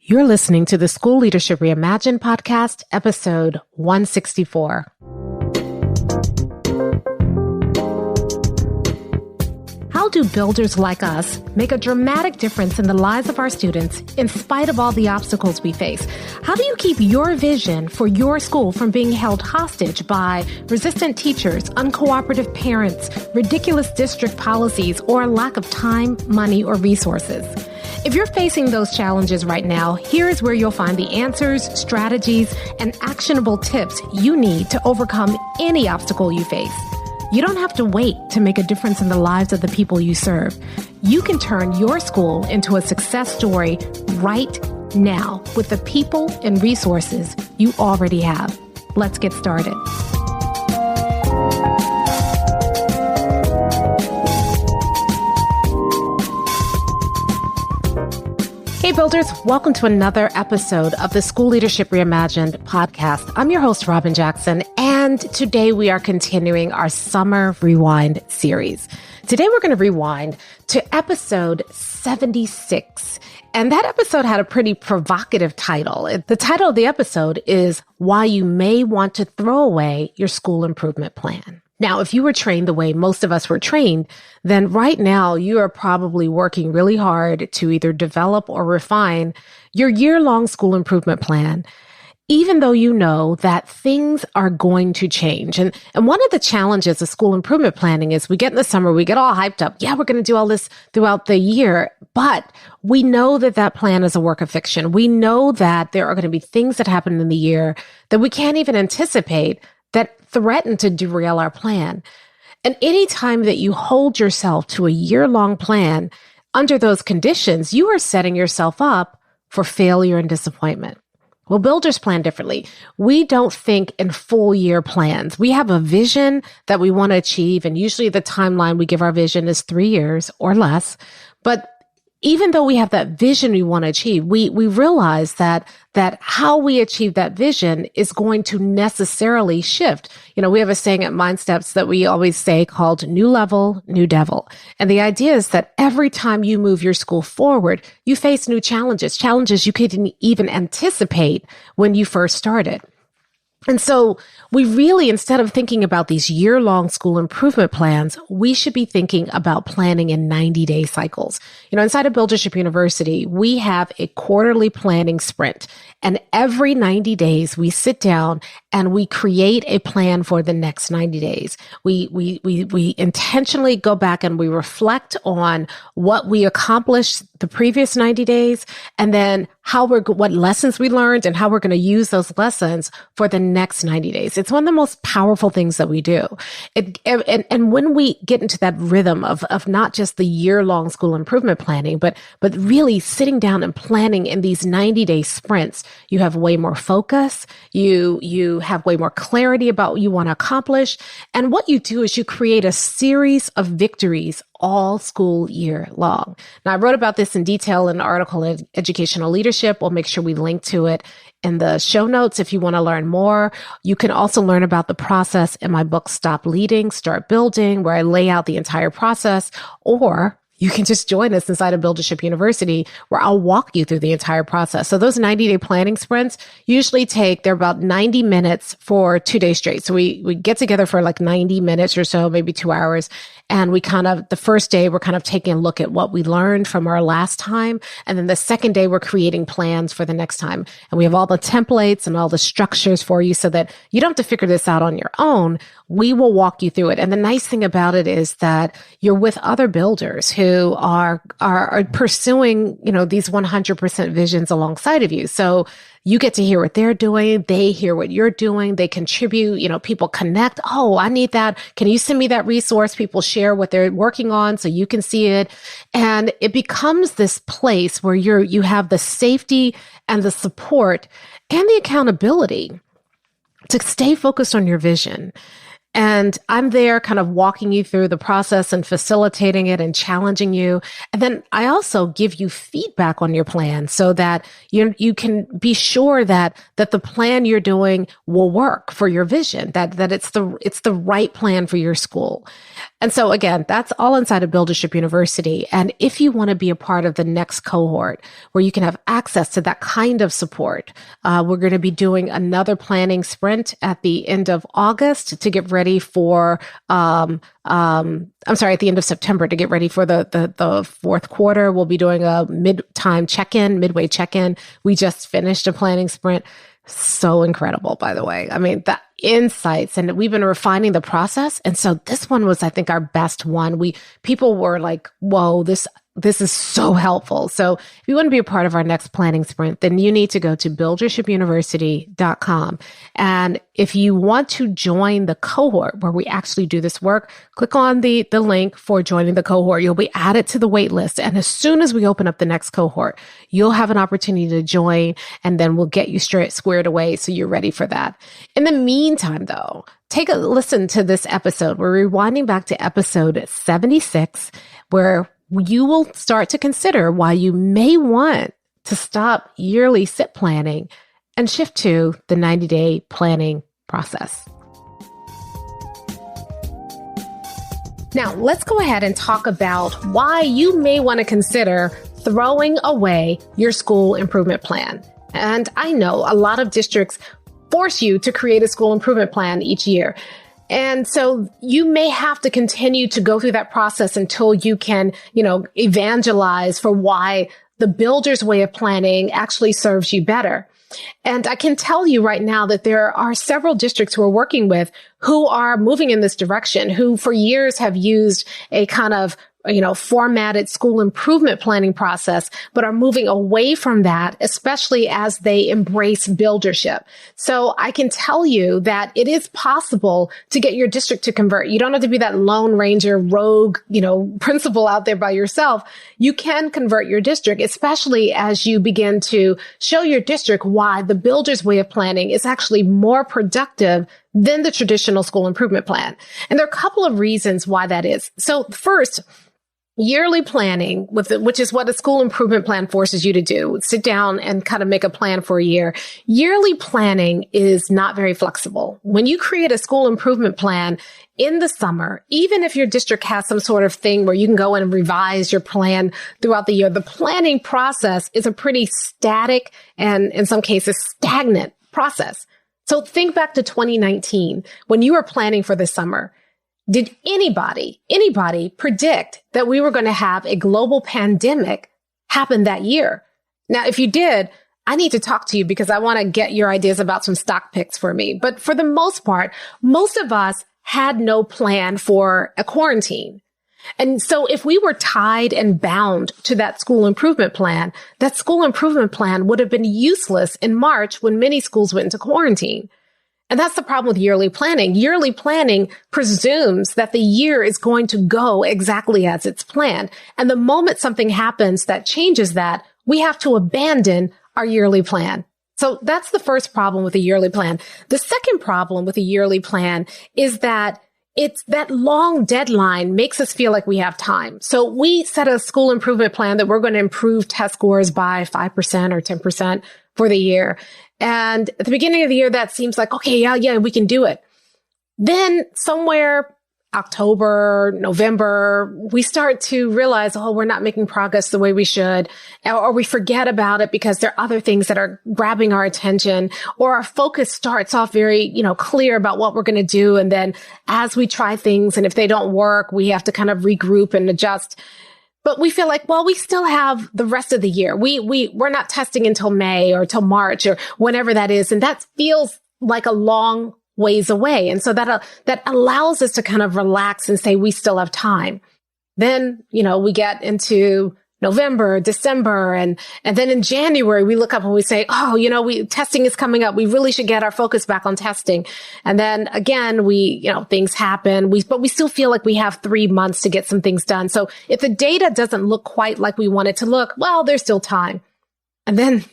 You're listening to the School Leadership Reimagined podcast, episode 164. How do builders like us make a dramatic difference in the lives of our students in spite of all the obstacles we face? How do you keep your vision for your school from being held hostage by resistant teachers, uncooperative parents, ridiculous district policies, or lack of time, money, or resources? If you're facing those challenges right now, here's where you'll find the answers, strategies, and actionable tips you need to overcome any obstacle you face. You don't have to wait to make a difference in the lives of the people you serve. You can turn your school into a success story right now with the people and resources you already have. Let's get started. Hey builders, welcome to another episode of the School Leadership Reimagined podcast. I'm your host, Robyn Jackson, and today we are continuing our Summer Rewind series. Today we're going to rewind to episode 76, and that episode had a pretty provocative title. The title of the episode is Why You May Want to Throw Away Your School Improvement Plan. Now, if you were trained the way most of us were trained, then right now you are probably working really hard to either develop or refine your year-long school improvement plan, even though you know that things are going to change. And one of the challenges of school improvement planning is we get in the summer, we get all hyped up. Yeah, we're going to do all this throughout the year, but we know that that plan is a work of fiction. We know that there are going to be things that happen in the year that we can't even anticipate that threaten to derail our plan. And anytime that you hold yourself to a year-long plan under those conditions, you are setting yourself up for failure and disappointment. Well, builders plan differently. We don't think in full year plans. We have a vision that we want to achieve, and usually the timeline we give our vision is 3 years or less. But even though we have that vision we want to achieve, we realize that how we achieve that vision is going to necessarily shift. You know, we have a saying at MindSteps that we always say called new level, new devil. And the idea is that every time you move your school forward, you face new challenges you couldn't even anticipate when you first started. And so we really, instead of thinking about these year-long school improvement plans, we should be thinking about planning in 90-day cycles. You know, inside of Buildership University, we have a quarterly planning sprint. And every 90 days, we sit down and we create a plan for the next 90 days. We intentionally go back and we reflect on what we accomplished the previous 90 days, and then what lessons we learned and how we're going to use those lessons for the next 90 days. It's one of the most powerful things that we do. And when we get into that rhythm of not just the year-long school improvement planning, but really sitting down and planning in these 90-day sprints, you have way more focus. You have way more clarity about what you want to accomplish. And what you do is you create a series of victories all school year long. Now, I wrote about this in detail in an article in Educational Leadership. We'll make sure we link to it in the show notes if you want to learn more. You can also learn about the process in my book, Stop Leading, Start Building, where I lay out the entire process, or you can just join us inside of Buildership University, where I'll walk you through the entire process. So those 90-day planning sprints usually they're about 90 minutes for 2 days straight. So we get together for like 90 minutes or so, maybe 2 hours. And the first day, we're kind of taking a look at what we learned from our last time. And then the second day, we're creating plans for the next time. And we have all the templates and all the structures for you so that you don't have to figure this out on your own. We will walk you through it. And the nice thing about it is that you're with other builders who are pursuing, these 100% visions alongside of you. So you get to hear what they're doing. They hear what you're doing. They contribute. People connect. Oh, I need that. Can you send me that resource? People share what they're working on so you can see it. And it becomes this place where you have the safety and the support and the accountability to stay focused on your vision. And I'm there kind of walking you through the process and facilitating it and challenging you. And then I also give you feedback on your plan so that you can be sure that the plan you're doing will work for your vision, that it's the right plan for your school. And so again, that's all inside of Buildership University. And if you want to be a part of the next cohort where you can have access to that kind of support, we're going to be doing another planning sprint at the end of August to get ready for, at the end of September to get ready for the fourth quarter. We'll be doing a midway check-in. We just finished a planning sprint. So incredible, by the way. I mean, the insights, and we've been refining the process. And so this one was, I think, our best one. People were like, whoa, this is so helpful. So if you want to be a part of our next planning sprint, then you need to go to buildershipuniversity.com. And if you want to join the cohort where we actually do this work, click on the link for joining the cohort. You'll be added to the wait list. And as soon as we open up the next cohort, you'll have an opportunity to join, and then we'll get you squared away so you're ready for that. In the meantime, though, take a listen to this episode. We're rewinding back to episode 76, where you will start to consider why you may want to stop yearly SIP planning and shift to the 90-day planning process. Now, let's go ahead and talk about why you may want to consider throwing away your school improvement plan. And I know a lot of districts force you to create a school improvement plan each year. And so you may have to continue to go through that process until you can, evangelize for why the builder's way of planning actually serves you better. And I can tell you right now that there are several districts who are working with who are moving in this direction, who for years have used a kind of formatted school improvement planning process, but are moving away from that, especially as they embrace buildership. So I can tell you that it is possible to get your district to convert. You don't have to be that lone ranger rogue, principal out there by yourself. You can convert your district, especially as you begin to show your district why the builder's way of planning is actually more productive than the traditional school improvement plan. And there are a couple of reasons why that is. So first, yearly planning, which is what a school improvement plan forces you to do, sit down and kind of make a plan for a year. Yearly planning is not very flexible. When you create a school improvement plan in the summer, even if your district has some sort of thing where you can go and revise your plan throughout the year, the planning process is a pretty static and in some cases stagnant process. So think back to 2019 when you were planning for the summer. Did anybody predict that we were going to have a global pandemic happen that year? Now, if you did, I need to talk to you because I want to get your ideas about some stock picks for me. But for the most part, most of us had no plan for a quarantine. And so if we were tied and bound to that school improvement plan would have been useless in March when many schools went into quarantine. And that's the problem with yearly planning. Yearly planning presumes that the year is going to go exactly as it's planned. And the moment something happens that changes that, we have to abandon our yearly plan. So that's the first problem with a yearly plan. The second problem with a yearly plan is that it's that long deadline makes us feel like we have time. So we set a school improvement plan that we're going to improve test scores by 5% or 10% for the year. And at the beginning of the year, that seems like, okay, yeah, we can do it. Then somewhere October, November, we start to realize, we're not making progress the way we should, or we forget about it because there are other things that are grabbing our attention, or our focus starts off very, clear about what we're going to do. And then as we try things, and if they don't work, we have to kind of regroup and adjust. But we feel like, we still have the rest of the year. We're not testing until May or till March or whenever that is. And that feels like a long ways away. And so that allows us to kind of relax and say we still have time. Then, we get into November, December, and then in January, we look up and we say, testing is coming up. We really should get our focus back on testing. And then again, things happen. But we still feel like we have 3 months to get some things done. So if the data doesn't look quite like we want it to look, there's still time. And then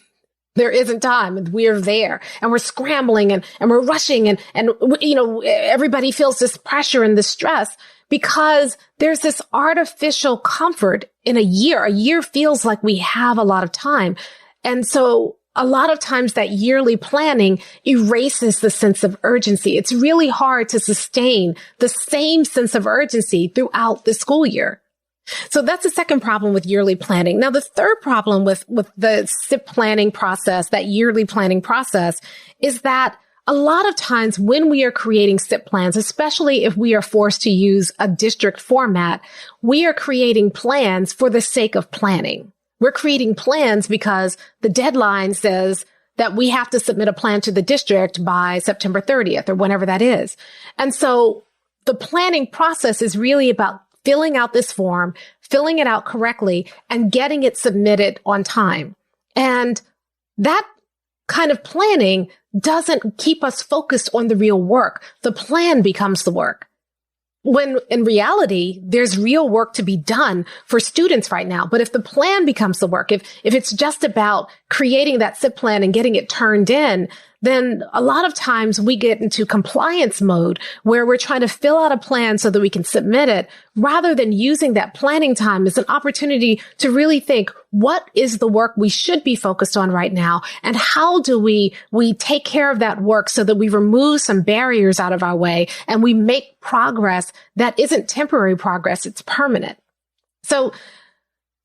there isn't time, and we're there and we're scrambling and we're rushing and everybody feels this pressure and this stress because there's this artificial comfort in a year. A year feels like we have a lot of time. And so a lot of times that yearly planning erases the sense of urgency. It's really hard to sustain the same sense of urgency throughout the school year. So that's the second problem with yearly planning. Now, the third problem with the SIP planning process, that yearly planning process, is that a lot of times when we are creating SIP plans, especially if we are forced to use a district format, we are creating plans for the sake of planning. We're creating plans because the deadline says that we have to submit a plan to the district by September 30th or whenever that is. And so the planning process is really about filling out this form, filling it out correctly, and getting it submitted on time. And that kind of planning doesn't keep us focused on the real work. The plan becomes the work. When in reality, there's real work to be done for students right now. But if the plan becomes the work, if it's just about creating that SIP plan and getting it turned in, then a lot of times we get into compliance mode where we're trying to fill out a plan so that we can submit it, rather than using that planning time as an opportunity to really think, what is the work we should be focused on right now? And how do we take care of that work so that we remove some barriers out of our way and we make progress that isn't temporary progress, it's permanent. So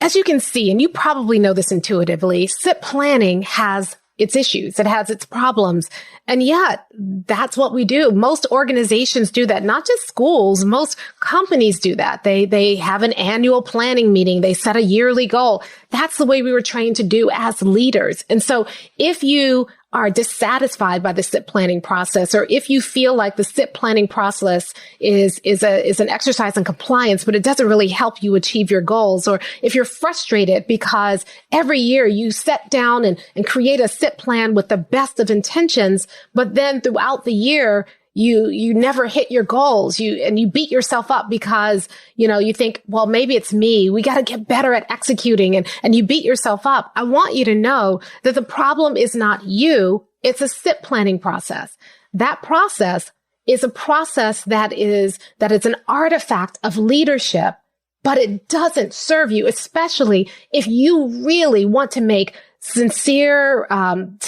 as you can see, and you probably know this intuitively, SIP planning has its issues. It has its problems. And yet that's what we do. Most organizations do that, not just schools. Most companies do that. They have an annual planning meeting. They set a yearly goal. That's the way we were trained to do as leaders. And so if you are dissatisfied by the SIP planning process, or if you feel like the SIP planning process is an exercise in compliance, but it doesn't really help you achieve your goals, or if you're frustrated because every year you set down and create a SIP plan with the best of intentions, but then throughout the year, you never hit your goals, you beat yourself up because, you think, well, maybe it's me. We got to get better at executing, and you beat yourself up. I want you to know that the problem is not you. It's a SIP planning process. That process is a process that is an artifact of leadership, but it doesn't serve you, especially if you really want to make sincere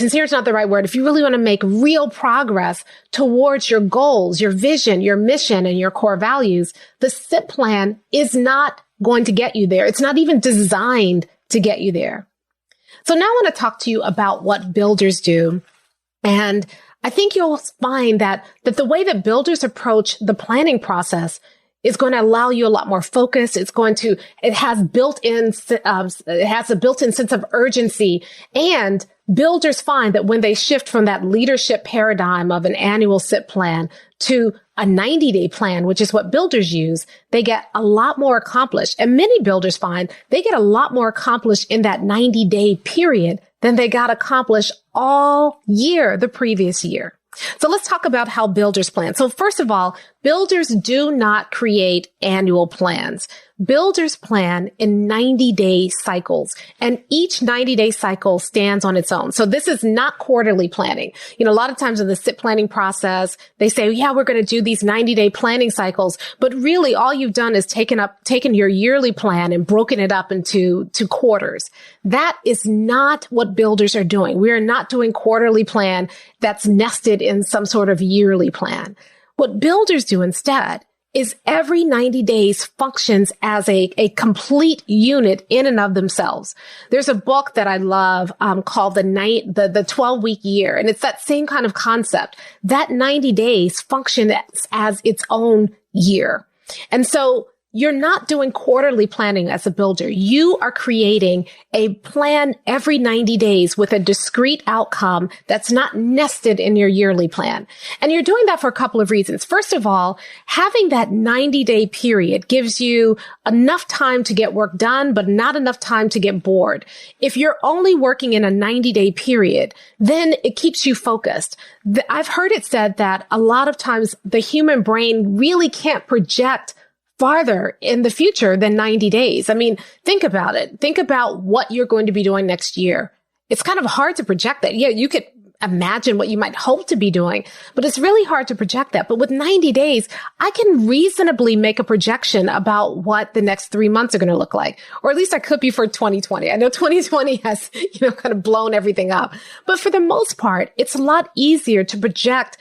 is not the right word. If you really want to make real progress towards your goals, your vision, your mission, and your core values, the SIP plan is not going to get you there. It's not even designed to get you there. So now I want to talk to you about what builders do. And I think you'll find that the way that builders approach the planning process is going to allow you a lot more focus. It has a built-in sense of urgency. And builders find that when they shift from that leadership paradigm of an annual SIP plan to a 90-day plan, which is what builders use, they get a lot more accomplished. And many builders find they get a lot more accomplished in that 90-day period than they got accomplished all year the previous year. So let's talk about how builders plan. So first of all, builders do not create annual plans. Builders plan in 90-day cycles, and each 90-day cycle stands on its own. So this is not quarterly planning. A lot of times in the SIP planning process, they say, yeah, we're going to do these 90-day planning cycles. But really all you've done is taken your yearly plan and broken it up into quarters. That is not what builders are doing. We are not doing quarterly plan that's nested in some sort of yearly plan. What builders do instead is every 90 days functions as a complete unit in and of themselves. There's a book that I love called the 12-week year, and it's that same kind of concept. That 90 days function as its own year. And so you're not doing quarterly planning as a builder. You are creating a plan every 90 days with a discrete outcome that's not nested in your yearly plan. And you're doing that for a couple of reasons. First of all, having that 90-day period gives you enough time to get work done, but not enough time to get bored. If you're only working in a 90-day period, then it keeps you focused. I've heard it said that a lot of times the human brain really can't project farther in the future than 90 days. I mean, think about it. Think about what you're going to be doing next year. It's kind of hard to project that. Yeah, you could imagine what you might hope to be doing, but it's really hard to project that. But with 90 days, I can reasonably make a projection about what the next 3 months are going to look like, or at least I could be for 2020. I know 2020 has, kind of blown everything up, but for the most part, it's a lot easier to project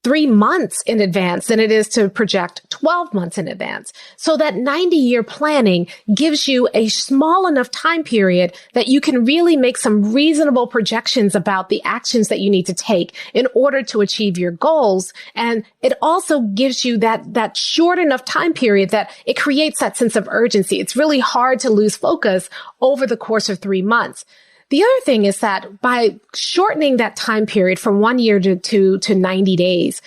3 months in advance than it is to project 12 months in advance. So that 90-year planning gives you a small enough time period that you can really make some reasonable projections about the actions that you need to take in order to achieve your goals. And it also gives you that short enough time period that it creates that sense of urgency. It's really hard to lose focus over the course of 3 months. The other thing is that by shortening that time period from 1 year to 90 days,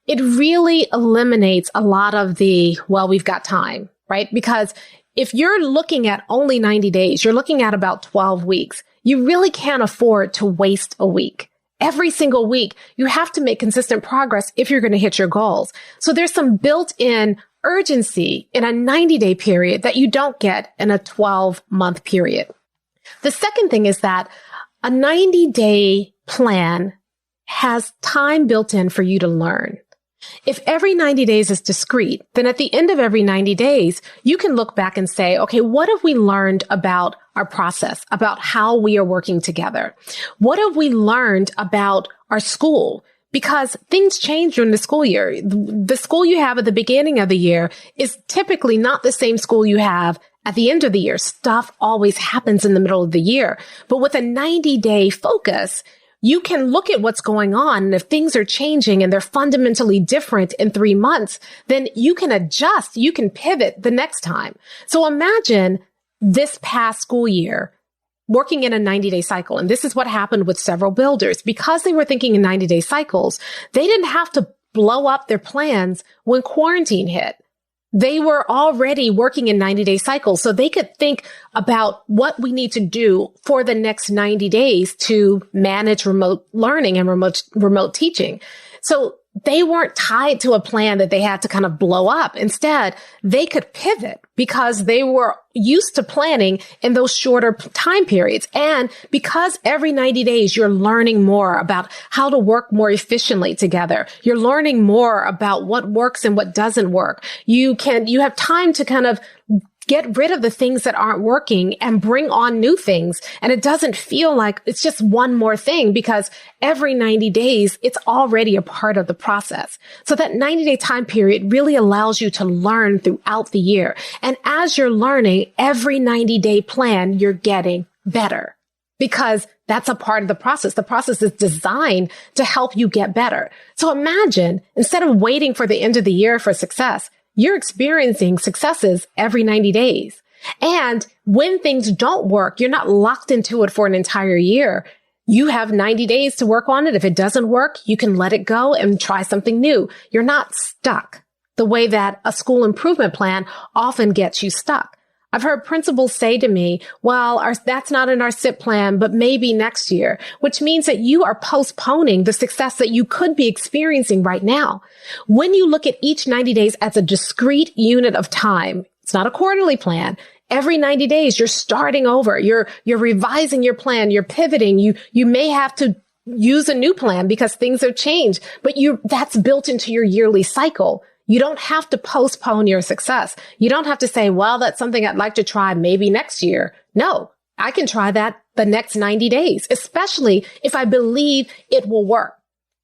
it really eliminates a lot of we've got time, right? Because if you're looking at only 90 days, you're looking at about 12 weeks. You really can't afford to waste a week. Every single week, you have to make consistent progress if you're going to hit your goals. So there's some built-in urgency in a 90-day period that you don't get in a 12-month period. The second thing is that a 90-day plan has time built in for you to learn. If every 90 days is discrete, then at the end of every 90 days, you can look back and say, okay, what have we learned about our process, about how we are working together? What have we learned about our school? Because things change during the school year. The school you have at the beginning of the year is typically not the same school you have at the end of the year. Stuff always happens in the middle of the year. But with a 90-day focus, you can look at what's going on. And if things are changing and they're fundamentally different in 3 months, then you can adjust, you can pivot the next time. So imagine this past school year working in a 90-day cycle. And this is what happened with several builders. Because they were thinking in 90-day cycles, they didn't have to blow up their plans when quarantine hit. They were already working in 90-day cycles, so they could think about what we need to do for the next 90 days to manage remote learning and remote teaching. So they weren't tied to a plan that they had to kind of blow up. Instead, they could pivot because they were used to planning in those shorter time periods. And because every 90 days, you're learning more about how to work more efficiently together. You're learning more about what works and what doesn't work. You have time to kind of get rid of the things that aren't working and bring on new things. And it doesn't feel like it's just one more thing because every 90 days, it's already a part of the process. So that 90-day time period really allows you to learn throughout the year. And as you're learning, every 90-day plan, you're getting better because that's a part of the process. The process is designed to help you get better. So imagine instead of waiting for the end of the year for success, you're experiencing successes every 90 days. And when things don't work, you're not locked into it for an entire year. You have 90 days to work on it. If it doesn't work, you can let it go and try something new. You're not stuck the way that a school improvement plan often gets you stuck. I've heard principals say to me, well, that's not in our SIP plan, but maybe next year, which means that you are postponing the success that you could be experiencing right now. When you look at each 90 days as a discrete unit of time, it's not a quarterly plan. Every 90 days, you're starting over. You're revising your plan. You're pivoting. You may have to use a new plan because things have changed, but that's built into your yearly cycle. You don't have to postpone your success. You don't have to say, well, that's something I'd like to try maybe next year. No, I can try that the next 90 days, especially if I believe it will work.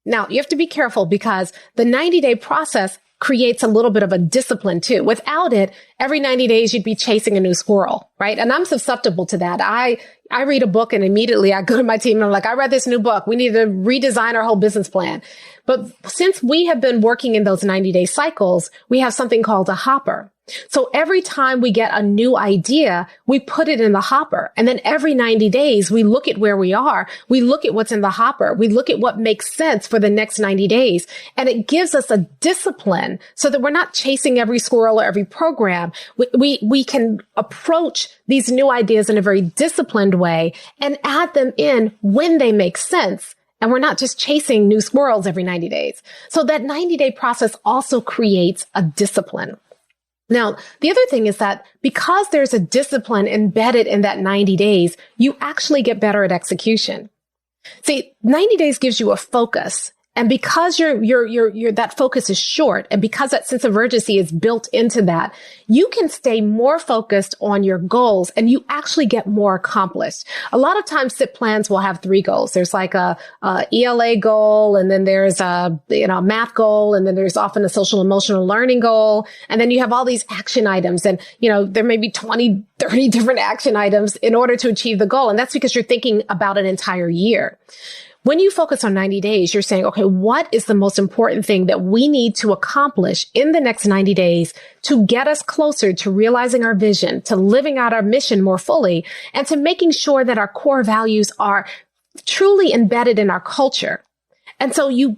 Now, you have to be careful because the 90-day process creates a little bit of a discipline too. Without it, every 90 days, you'd be chasing a new squirrel, right? And I'm susceptible to that. I read a book and immediately I go to my team and I'm like, I read this new book. We need to redesign our whole business plan. But since we have been working in those 90-day cycles, we have something called a hopper. So every time we get a new idea, we put it in the hopper. And then every 90 days, we look at where we are. We look at what's in the hopper. We look at what makes sense for the next 90 days. And it gives us a discipline so that we're not chasing every squirrel or every program. We can approach these new ideas in a very disciplined way and add them in when they make sense. And we're not just chasing new squirrels every 90 days. So that 90-day process also creates a discipline. Now, the other thing is that because there's a discipline embedded in that 90 days, you actually get better at execution. See, 90 days gives you a focus. And because that focus is short, and because that sense of urgency is built into that, you can stay more focused on your goals and you actually get more accomplished. A lot of times SIP plans will have 3 goals. There's like a ELA goal, and then there's a math goal, and then there's often a social emotional learning goal. And then you have all these action items, and there may be 20, 30 different action items in order to achieve the goal. And that's because you're thinking about an entire year. When you focus on 90 days, you're saying, okay, what is the most important thing that we need to accomplish in the next 90 days to get us closer to realizing our vision, to living out our mission more fully, and to making sure that our core values are truly embedded in our culture. And so you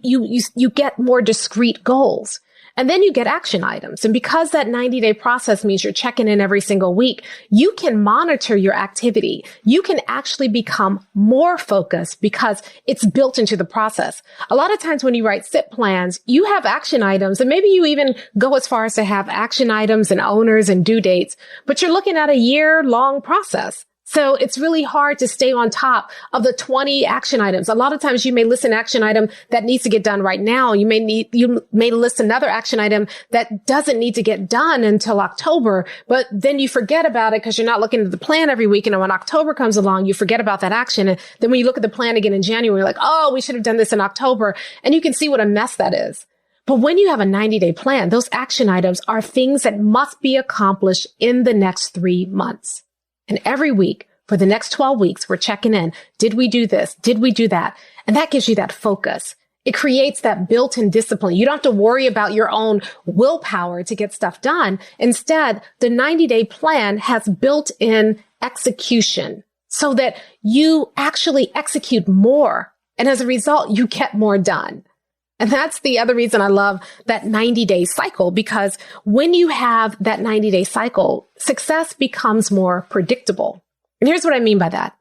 get more discrete goals. And then you get action items. And because that 90-day process means you're checking in every single week, you can monitor your activity. You can actually become more focused because it's built into the process. A lot of times when you write SIP plans, you have action items, and maybe you even go as far as to have action items and owners and due dates, but you're looking at a year-long process. So it's really hard to stay on top of the 20 action items. A lot of times you may list an action item that needs to get done right now. You may list another action item that doesn't need to get done until October, but then you forget about it because you're not looking at the plan every week. And when October comes along, you forget about that action. And then when you look at the plan again in January, you're like, oh, we should have done this in October. And you can see what a mess that is. But when you have a 90-day plan, those action items are things that must be accomplished in the next 3 months. And every week for the next 12 weeks, we're checking in. Did we do this? Did we do that? And that gives you that focus. It creates that built-in discipline. You don't have to worry about your own willpower to get stuff done. Instead, the 90-day plan has built-in execution so that you actually execute more. And as a result, you get more done. And that's the other reason I love that 90-day cycle, because when you have that 90-day cycle, success becomes more predictable. And here's what I mean by that.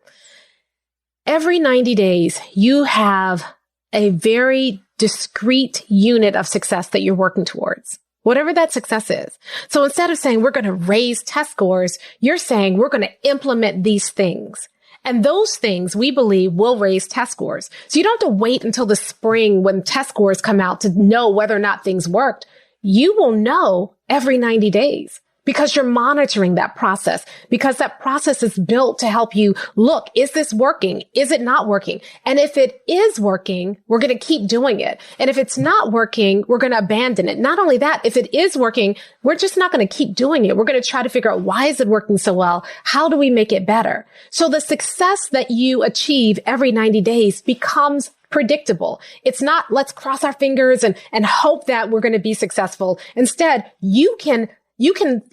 Every 90 days, you have a very discrete unit of success that you're working towards, whatever that success is. So instead of saying we're going to raise test scores, you're saying we're going to implement these things. And those things we believe will raise test scores. So you don't have to wait until the spring when test scores come out to know whether or not things worked. You will know every 90 days because you're monitoring that process, because that process is built to help you look, is this working? Is it not working? And if it is working, we're going to keep doing it. And if it's not working, we're going to abandon it. Not only that, if it is working, we're just not going to keep doing it. We're going to try to figure out, why is it working so well? How do we make it better? So the success that you achieve every 90 days becomes predictable. It's not, let's cross our fingers and hope that we're going to be successful. Instead, you can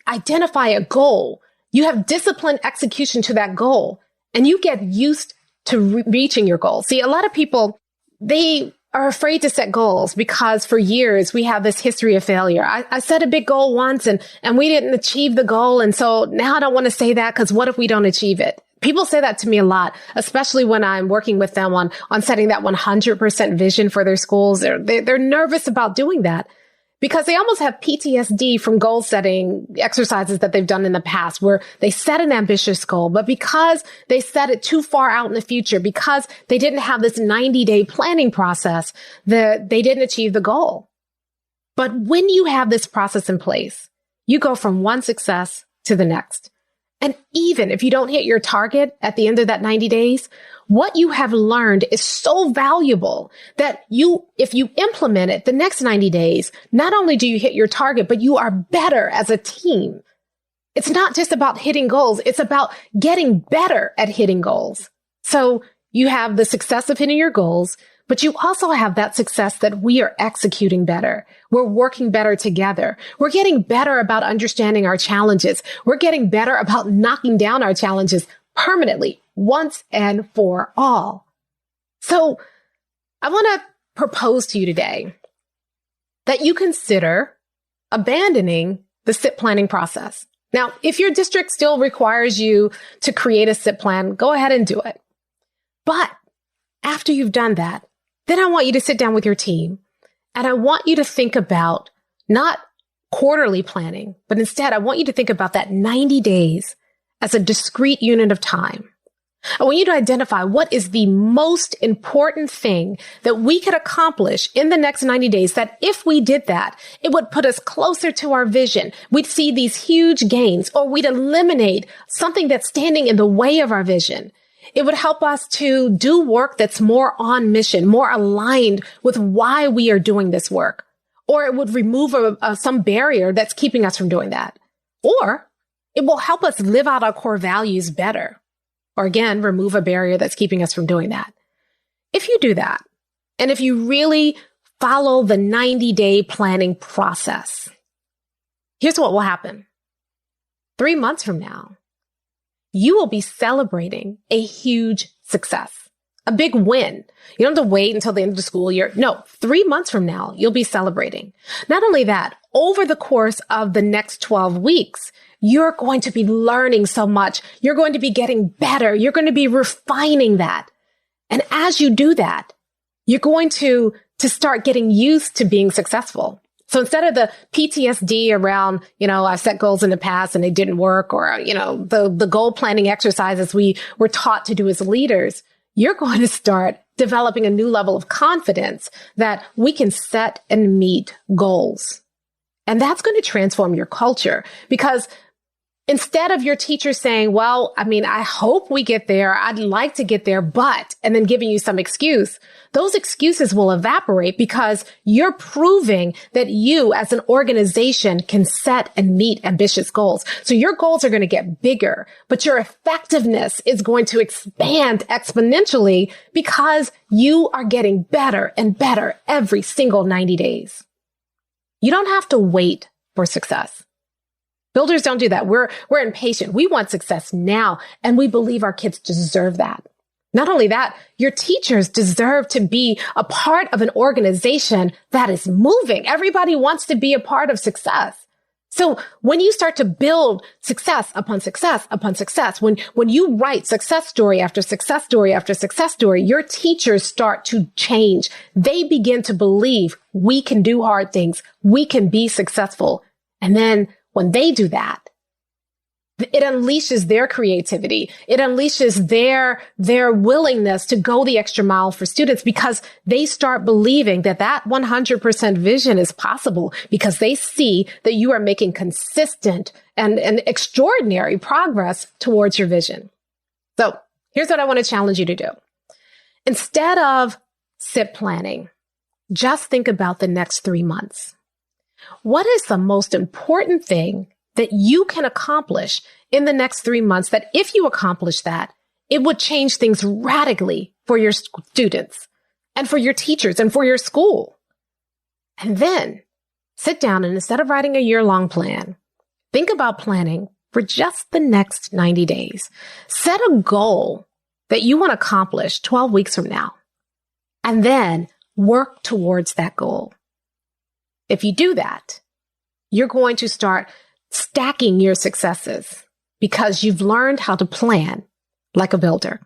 identify a goal. You have disciplined execution to that goal, and you get used to reaching your goal. See, a lot of people, they are afraid to set goals because for years we have this history of failure. I set a big goal once and we didn't achieve the goal. And so now I don't want to say that because what if we don't achieve it? People say that to me a lot, especially when I'm working with them on setting that 100% vision for their schools. They're nervous about doing that, because they almost have PTSD from goal setting exercises that they've done in the past, where they set an ambitious goal, but because they set it too far out in the future, because they didn't have this 90-day planning process, they didn't achieve the goal. But when you have this process in place, you go from one success to the next. And even if you don't hit your target at the end of that 90 days, what you have learned is so valuable that if you implement it the next 90 days, not only do you hit your target, but you are better as a team. It's not just about hitting goals. It's about getting better at hitting goals. So you have the success of hitting your goals, but you also have that success that we are executing better. We're working better together. We're getting better about understanding our challenges. We're getting better about knocking down our challenges permanently, once and for all. So I want to propose to you today that you consider abandoning the SIP planning process. Now, if your district still requires you to create a SIP plan, go ahead and do it. But after you've done that, then I want you to sit down with your team and I want you to think about not quarterly planning, but instead I want you to think about that 90 days as a discrete unit of time. I want you to identify what is the most important thing that we could accomplish in the next 90 days, that if we did that, it would put us closer to our vision. We'd see these huge gains, or we'd eliminate something that's standing in the way of our vision. It would help us to do work that's more on mission, more aligned with why we are doing this work. Or it would remove some barrier that's keeping us from doing that. Or it will help us live out our core values better. Or again, remove a barrier that's keeping us from doing that. If you do that, and if you really follow the 90-day planning process, here's what will happen. 3 months from now, you will be celebrating a huge success, a big win. You don't have to wait until the end of the school year. No, 3 months from now, you'll be celebrating. Not only that, over the course of the next 12 weeks, you're going to be learning so much. You're going to be getting better. You're going to be refining that. And as you do that, you're going to start getting used to being successful. So instead of the PTSD around, I've set goals in the past and they didn't work, or, the goal planning exercises we were taught to do as leaders, you're going to start developing a new level of confidence that we can set and meet goals. And that's going to transform your culture, because instead of your teacher saying, I hope we get there, I'd like to get there, but, and then giving you some excuse, those excuses will evaporate because you're proving that you as an organization can set and meet ambitious goals. So your goals are going to get bigger, but your effectiveness is going to expand exponentially because you are getting better and better every single 90 days. You don't have to wait for success. Builders don't do that. We're impatient. We want success now, and we believe our kids deserve that. Not only that, your teachers deserve to be a part of an organization that is moving. Everybody wants to be a part of success. So when you start to build success upon success upon success, when you write success story after success story after success story, your teachers start to change. They begin to believe we can do hard things. We can be successful. And then when they do that, it unleashes their creativity. It unleashes their willingness to go the extra mile for students, because they start believing that 100% vision is possible, because they see that you are making consistent and extraordinary progress towards your vision. So here's what I want to challenge you to do. Instead of SIP planning, just think about the next 3 months. What is the most important thing that you can accomplish in the next 3 months that if you accomplish that, it would change things radically for your students and for your teachers and for your school? And then sit down and instead of writing a year-long plan, think about planning for just the next 90 days. Set a goal that you want to accomplish 12 weeks from now, and then work towards that goal. If you do that, you're going to start stacking your successes because you've learned how to plan like a builder.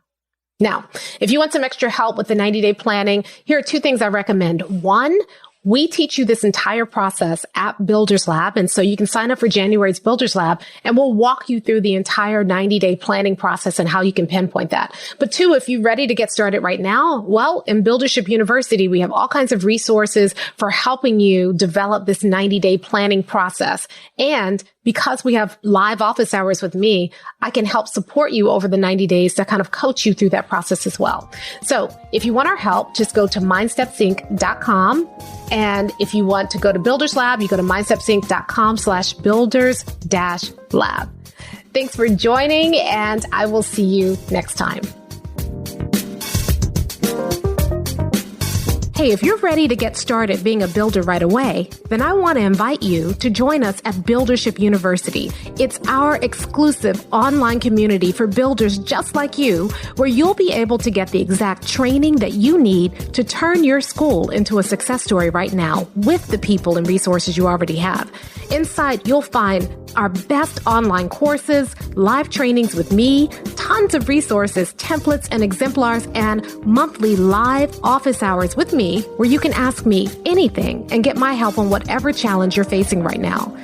Now, if you want some extra help with the 90-day planning, here are 2 things I recommend. 1, we teach you this entire process at Builders Lab. And so you can sign up for January's Builders Lab, and we'll walk you through the entire 90-day planning process and how you can pinpoint that. But 2, if you're ready to get started right now, well, in Buildership University, we have all kinds of resources for helping you develop this 90-day planning process. And because we have live office hours with me, I can help support you over the 90 days to kind of coach you through that process as well. So if you want our help, just go to mindstepsync.com. And if you want to go to Builders Lab, you go to mindstepsync.com/builders-lab. Thanks for joining, and I will see you next time. Hey, if you're ready to get started being a builder right away, then I want to invite you to join us at Buildership University. It's our exclusive online community for builders just like you, where you'll be able to get the exact training that you need to turn your school into a success story right now with the people and resources you already have. Inside, you'll find our best online courses, live trainings with me, tons of resources, templates, and exemplars, and monthly live office hours with me where you can ask me anything and get my help on whatever challenge you're facing right now.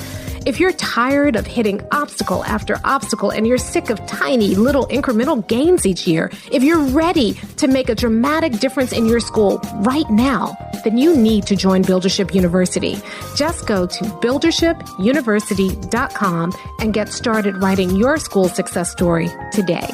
If you're tired of hitting obstacle after obstacle and you're sick of tiny little incremental gains each year, if you're ready to make a dramatic difference in your school right now, then you need to join Buildership University. Just go to buildershipuniversity.com and get started writing your school success story today.